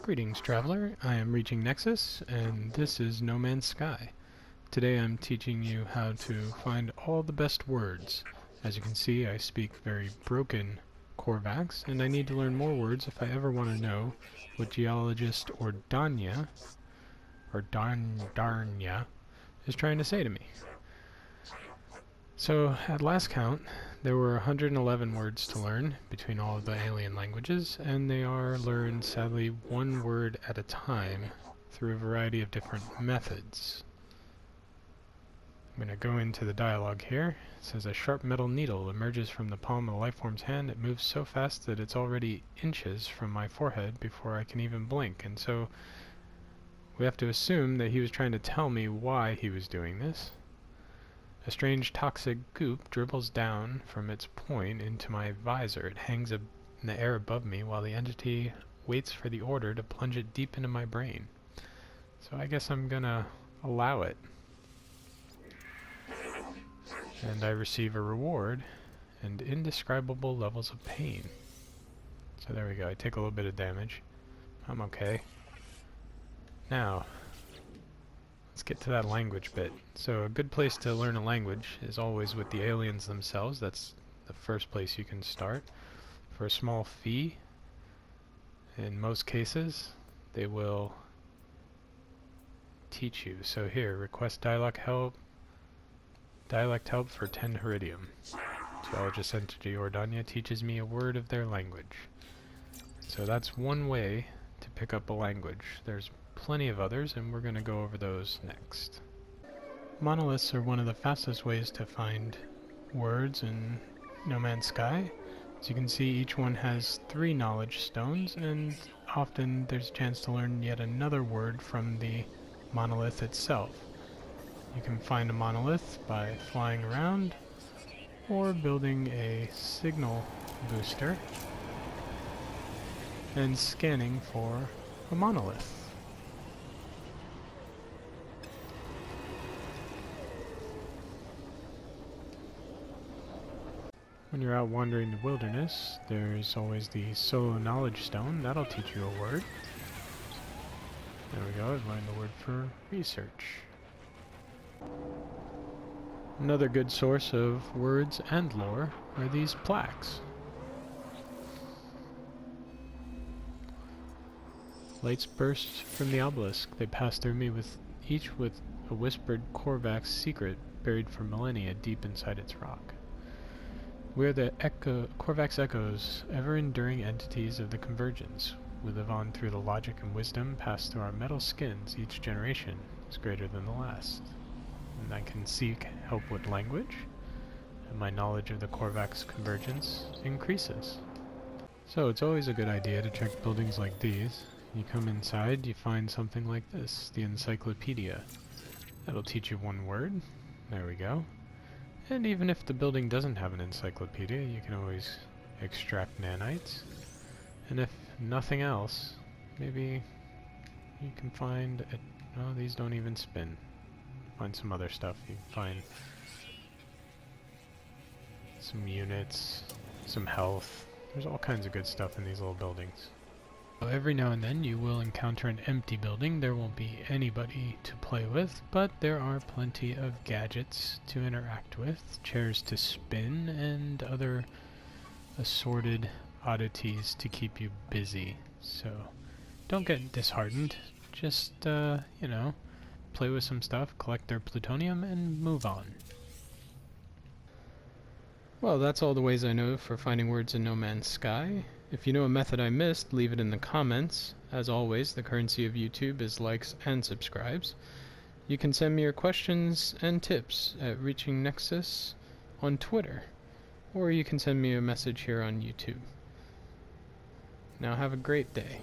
Greetings, traveler. I am reaching Nexus, and this is No Man's Sky. Today I'm teaching you how to find all the best words. As you can see, I speak very broken Korvax, and I need to learn more words if I ever want to know what geologist Darnya is trying to say to me. So, at last count, there were 111 words to learn between all of the alien languages, and they are learned, sadly, one word at a time through a variety of different methods. I'm going to go into the dialogue here. It says, a sharp metal needle emerges from the palm of the lifeform's hand. It moves so fast that it's already inches from my forehead before I can even blink. And so we have to assume that he was trying to tell me why he was doing this. A strange toxic goop dribbles down from its point into my visor. It hangs in the air above me while the entity waits for the order to plunge it deep into my brain. So I guess I'm gonna allow it. And I receive a reward and indescribable levels of pain. So there we go. I take a little bit of damage. I'm okay. Now, let's get to that language bit. So a good place to learn a language is always with the aliens themselves. That's the first place you can start. For a small fee, in most cases, they will teach you. So here, request dialect help for 10 Heridium. Geologist entity Ordania teaches me a word of their language. So that's one way to pick up a language. There's plenty of others, and we're going to go over those next. Monoliths are one of the fastest ways to find words in No Man's Sky. As you can see, each one has 3 knowledge stones, and often there's a chance to learn yet another word from the monolith itself. You can find a monolith by flying around or building a signal booster and scanning for a monolith. When you're out wandering the wilderness, there's always the solo knowledge stone. That'll teach you a word. There we go, I've learned the word for research. Another good source of words and lore are these plaques. Lights burst from the obelisk. They pass through me, each with a whispered Korvax secret buried for millennia deep inside its rock. We are the Korvax echoes, ever-enduring entities of the Convergence. We live on through the logic and wisdom passed through our metal skins. Each generation is greater than the last. And I can seek help with language, and my knowledge of the Korvax Convergence increases. So it's always a good idea to check buildings like these. You come inside, you find something like this, the encyclopedia. That'll teach you one word. There we go. And even if the building doesn't have an encyclopedia, you can always extract nanites. And if nothing else, maybe you can find a... oh, these don't even spin. Find some other stuff. You can find some units, some health. There's all kinds of good stuff in these little buildings. So every now and then you will encounter an empty building. There won't be anybody to play with, but there are plenty of gadgets to interact with, chairs to spin, and other assorted oddities to keep you busy. So don't get disheartened. Just, you know, play with some stuff, collect their plutonium, and move on. Well, that's all the ways I know for finding words in No Man's Sky. If you know a method I missed, leave it in the comments. As always, the currency of YouTube is likes and subscribes. You can send me your questions and tips at Reaching Nexus on Twitter, or you can send me a message here on YouTube. Now have a great day.